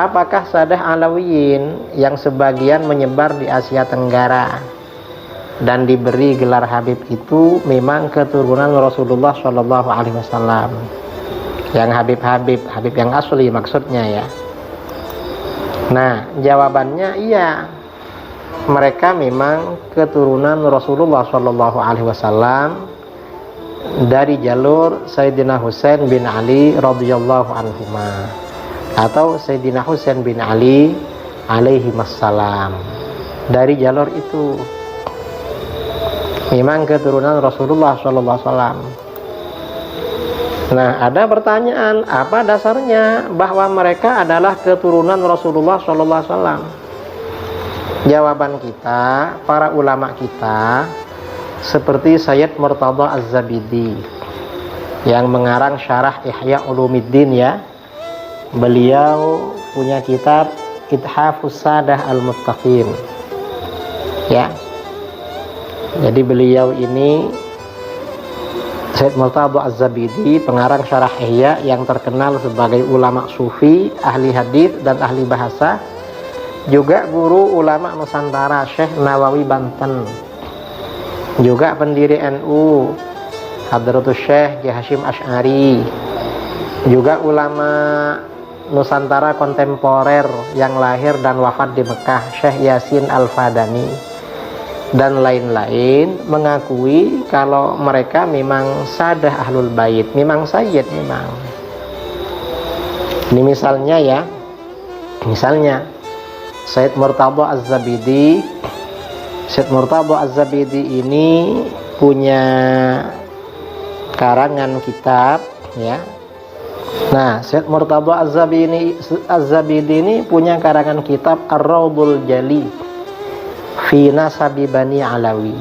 apakah Sadah Alawiyin yang sebagian menyebar di Asia Tenggara dan diberi gelar Habib itu memang keturunan Rasulullah Shallallahu Alaihi Wasallam, yang Habib yang asli maksudnya ya. Nah, jawabannya iya, mereka memang keturunan Rasulullah Shallallahu Alaihi Wasallam dari jalur Sayyidina Husain bin Ali radhiyallahu anhuma, atau Sayyidina Husain bin Ali alaihi wassalam. Dari jalur itu memang keturunan Rasulullah Shallallahu Alaihi Wasallam. Nah, ada pertanyaan, apa dasarnya bahwa mereka adalah keturunan Rasulullah Shallallahu Alaihi Wasallam? Jawaban kita, para ulama kita, seperti Sayyid Murtada Az-Zabidi yang mengarang Syarah Ihya Ulumuddin ya. Beliau punya kitab Ithafus Sadah Al-Muttaqin ya. Jadi beliau ini Sayyid Murtada Az-Zabidi, pengarang Syarah Ihya yang terkenal sebagai ulama sufi, ahli hadis dan ahli bahasa, juga guru ulama Nusantara Syekh Nawawi Banten, juga pendiri NU Hadratus Syekh Ki Hasyim Asy'ari, juga ulama Nusantara kontemporer yang lahir dan wafat di Mekah Syekh Yasin Al-Fadani dan lain-lain, mengakui kalau mereka memang Sadah Ahlul Bait, memang Sayyid memang. Ini misalnya ya, misalnya Sayyid Murtada Az-Zabidi. Sayyid Murtada Az-Zabidi ini punya karangan kitab ya. Nah, Sayyid Murtada Az-Zabidi ini punya karangan kitab Ar-Raudul Jali fi Nasabi Bani Alawi.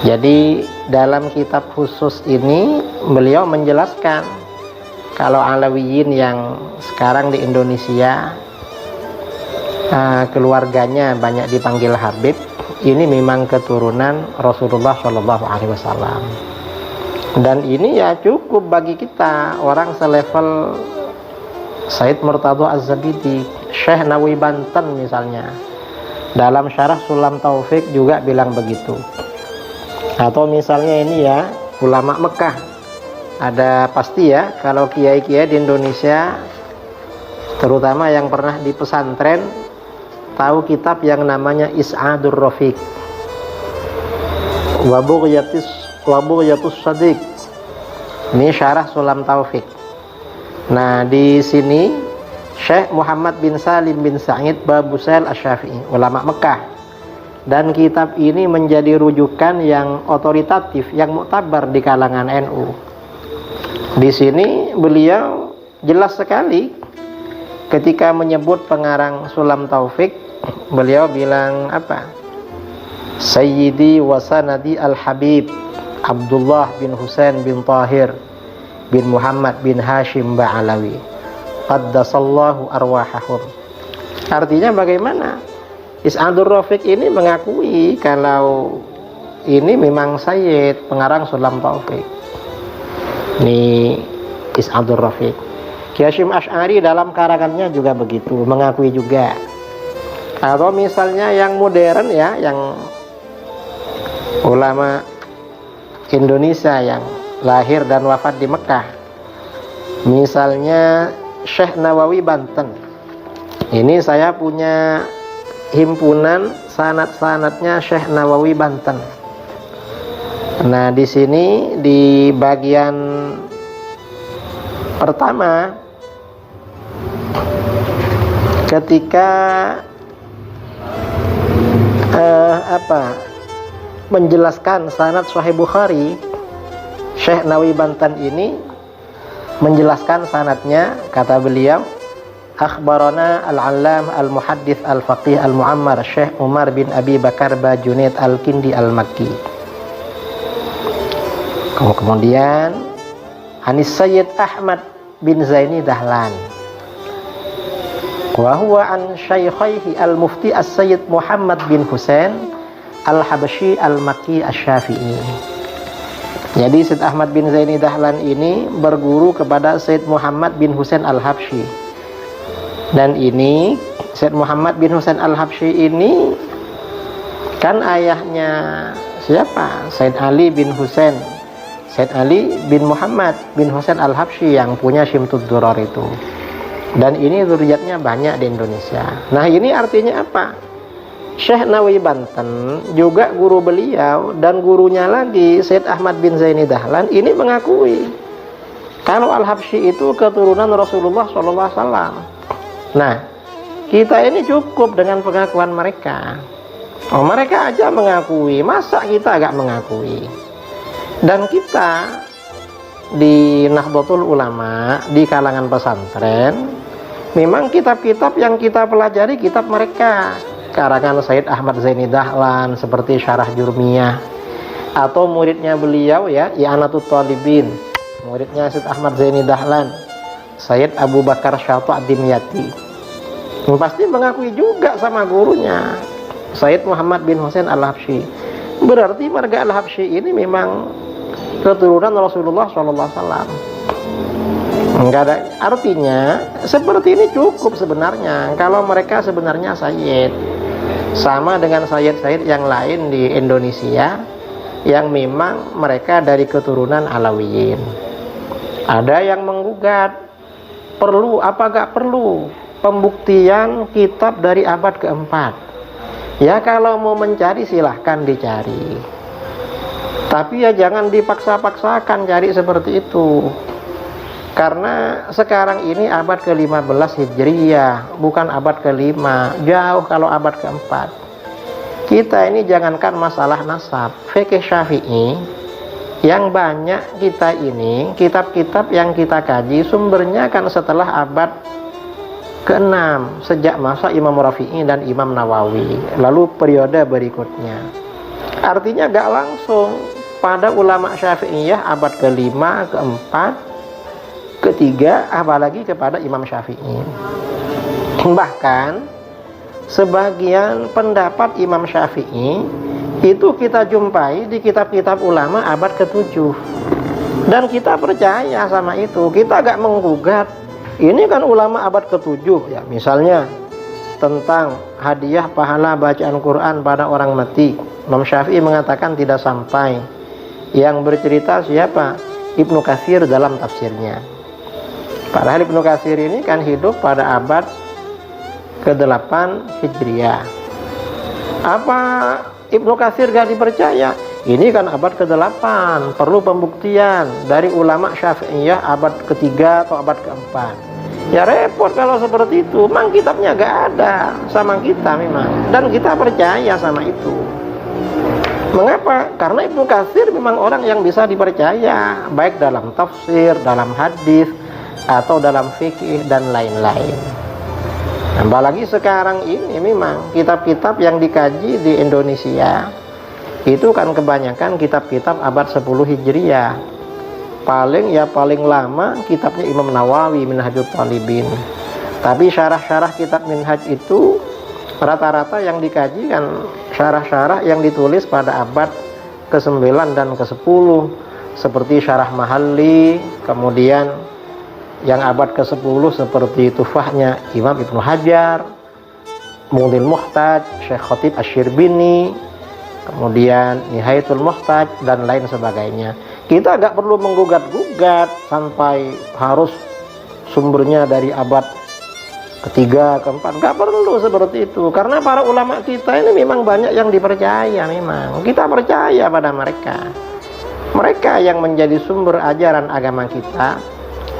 Jadi dalam kitab khusus ini beliau menjelaskan kalau Alawiyin yang sekarang di Indonesia keluarganya banyak dipanggil Habib, ini memang keturunan Rasulullah Shallallahu Alaihi Wasallam. Dan ini ya cukup bagi kita orang selevel Sayyid Murtada Az-Zabidi. Syekh Nawawi Banten misalnya dalam Syarah Sulam Taufik juga bilang begitu. Atau misalnya ini ya, ulama Mekah, ada pasti ya kalau kiai-kiai di Indonesia terutama yang pernah di pesantren tahu kitab yang namanya Is'adur Rafiq wa Bughyatus Shadiq. Ini Syarah Sulam Taufik. Nah, di sini Syekh Muhammad bin Salim bin Sa'id Babusail Asy-Syafi'i, ulama Mekah, dan kitab ini menjadi rujukan yang otoritatif, yang muktabar di kalangan NU. Di sini beliau jelas sekali ketika menyebut pengarang Sulam Taufik, beliau bilang apa? Sayyidi wa sanadi al-Habib Abdullah bin Husain bin Tahir bin Muhammad bin Hashim Ba'alawi qaddasallahu arwahahum. Artinya bagaimana? Is'adur Rafiq ini mengakui kalau ini memang Sayyid, pengarang Sulam Taufik. Ini Is'adur Rafiq. Ki Hasyim Asy'ari dalam karangannya juga begitu, mengakui juga. Atau misalnya yang modern ya, yang ulama Indonesia yang lahir dan wafat di Mekah, misalnya Syekh Nawawi Banten. Ini saya punya himpunan sanad-sanadnya Syekh Nawawi Banten. Nah, di sini di bagian pertama ketika menjelaskan sanad Sahih Bukhari, Syekh Nawawi Banten ini menjelaskan sanadnya, kata beliau, akhbarana al-allam al-muhaddits al-faqih al-mu'ammar Syekh Umar bin Abi Bakar Bajunaid al-Kindi al-Makki. Kemudian Anis Sayyid Ahmad bin Zaini Dahlan, wa huwa an syaikhaihi al-mufti as-Sayyid Muhammad bin Husain al-Habsyi al-Makki asy-Syafi'i. Jadi Sayyid Ahmad bin Zaini Dahlan ini berguru kepada Sayyid Muhammad bin Husain al-Habsyi, Dan ini Syed Muhammad bin Husain Al-Habsyi ini kan ayahnya siapa? Syed Ali bin Husain, Syed Ali bin Muhammad bin Husain Al-Habsyi yang punya Syimtud Durar itu. Dan ini zuriatnya banyak di Indonesia. Nah, ini artinya apa? Syekh Nawawi Banten juga guru beliau, dan gurunya lagi Syed Ahmad bin Zaini Dahlan ini mengakui kalau Al-Habsyi itu keturunan Rasulullah SAW. Nah, kita ini cukup dengan pengakuan mereka. Oh, mereka aja mengakui, masa kita agak mengakui? Dan kita di Nahdlatul Ulama, di kalangan pesantren, memang kitab-kitab yang kita pelajari kitab mereka, karangan Syed Ahmad Zaini Dahlan seperti Syarah Jurmiyah, atau muridnya beliau ya, I'anatul Talibin, muridnya Syed Ahmad Zaini Dahlan, Syed Abu Bakar Syata Ad-Dimyati. Pasti mengakui juga sama gurunya Syed Muhammad bin Husain Al-Habsyi. Berarti marga Al-Habsyi ini memang keturunan Rasulullah SAW. Enggak ada artinya seperti ini cukup sebenarnya. Kalau mereka sebenarnya Sayyid, sama dengan Sayyid-Sayyid yang lain di Indonesia yang memang mereka dari keturunan Alawiyin. Ada yang menggugat, perlu apa gak perlu pembuktian kitab dari abad keempat? Ya, kalau mau mencari silahkan dicari, tapi ya jangan dipaksa-paksakan cari seperti itu. Karena sekarang ini abad ke-15 Hijriyah, bukan abad ke-5, jauh kalau abad ke-4. Kita ini jangankan masalah nasab, fikih Syafi'i yang banyak kita ini, kitab-kitab yang kita kaji sumbernya kan setelah abad ke-6, sejak masa Imam Rafi'i dan Imam Nawawi, lalu periode berikutnya. Artinya gak langsung pada ulama Syafi'iyah abad ke-5, ke-4, ke-3, apalagi kepada Imam Syafi'i. Bahkan sebagian pendapat Imam Syafi'i itu kita jumpai di kitab-kitab ulama abad ke-7, dan kita percaya sama itu. Kita gak menggugat. Ini kan ulama abad ke-7 ya, misalnya tentang hadiah pahala bacaan Quran pada orang mati, Imam Syafi'i mengatakan tidak sampai. Yang bercerita siapa? Ibnu Katsir dalam tafsirnya. Padahal Ibnu Katsir ini kan hidup pada abad ke-8 Hijriah. Apa Ibnu Katsir gak dipercaya? Ini kan abad ke-8, perlu pembuktian dari ulama Syafi'iyah abad ke-3 atau abad ke-4. Ya repot kalau seperti itu. Memang kitabnya gak ada sama kita memang, dan kita percaya sama itu. Mengapa? Karena Ibnu Katsir memang orang yang bisa dipercaya, baik dalam tafsir, dalam hadis, atau dalam fikih dan lain-lain. Apalagi sekarang ini memang kitab-kitab yang dikaji di Indonesia itu kan kebanyakan kitab-kitab abad 10 Hijriah. Paling lama kitabnya Imam Nawawi, Minhajul Talibin. Tapi syarah-syarah kitab Minhaj itu rata-rata yang dikaji kan syarah-syarah yang ditulis pada abad ke-9 dan ke-10, seperti Syarah Mahalli, kemudian yang abad ke-10 seperti Tufahnya Imam Ibnu Hajar, Mughniul Muhtaj Syekh Khatib Asy-Syirbini, kemudian Nihayatul Muhtaj dan lain sebagainya. Kita gak perlu menggugat-gugat sampai harus sumbernya dari abad ke-3, ke-4, gak perlu seperti itu. Karena para ulama kita ini memang banyak yang dipercaya. Memang kita percaya pada mereka. Mereka yang menjadi sumber ajaran agama kita,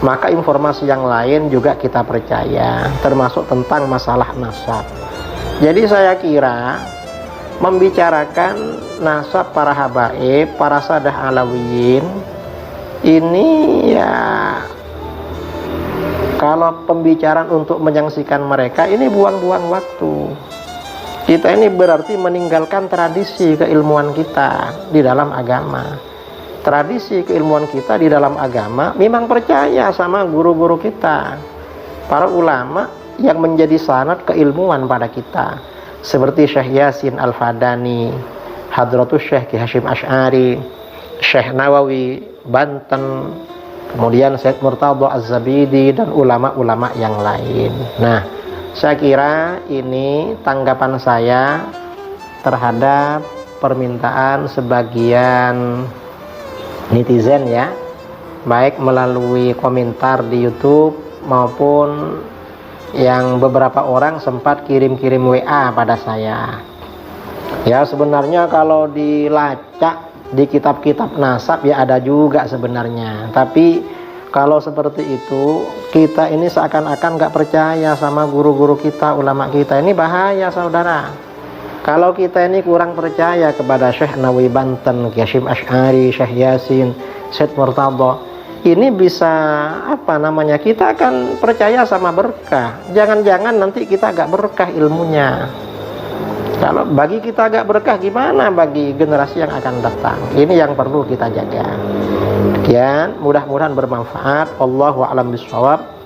maka informasi yang lain juga kita percaya, termasuk tentang masalah nasab. Jadi saya kira membicarakan nasab para habaib, para sadah alawiyin ini ya, kalau pembicaraan untuk menyaksikan mereka ini buang-buang waktu. Kita ini berarti meninggalkan tradisi keilmuan kita di dalam agama. Tradisi keilmuan kita di dalam agama memang percaya sama guru-guru kita, para ulama yang menjadi sanad keilmuan pada kita, seperti Syekh Yasin Al-Fadani, Hadratus Syekh Ki Hasyim Asy'ari, Syekh Nawawi Banten, kemudian Syekh Murtadha Az-Zabidi dan ulama-ulama yang lain. Nah, Saya kira ini tanggapan saya terhadap permintaan sebagian netizen ya, baik melalui komentar di YouTube maupun yang beberapa orang sempat kirim-kirim WA pada saya. Ya, sebenarnya kalau dilacak di kitab-kitab nasab ya ada juga sebenarnya, tapi kalau seperti itu kita ini seakan-akan gak percaya sama guru-guru kita, ulama kita. Ini bahaya saudara. Kalau kita ini kurang percaya kepada Syekh Nawawi Banten, Hasyim Asy'ari, Syekh Yasin, Syed Murtadha, ini bisa kita akan percaya sama berkah. Jangan-jangan nanti kita agak berkah ilmunya. Kalau bagi kita agak berkah, gimana bagi generasi yang akan datang? Ini yang perlu kita jaga. Sekian, mudah-mudahan bermanfaat. Allahu a'lam bishawab.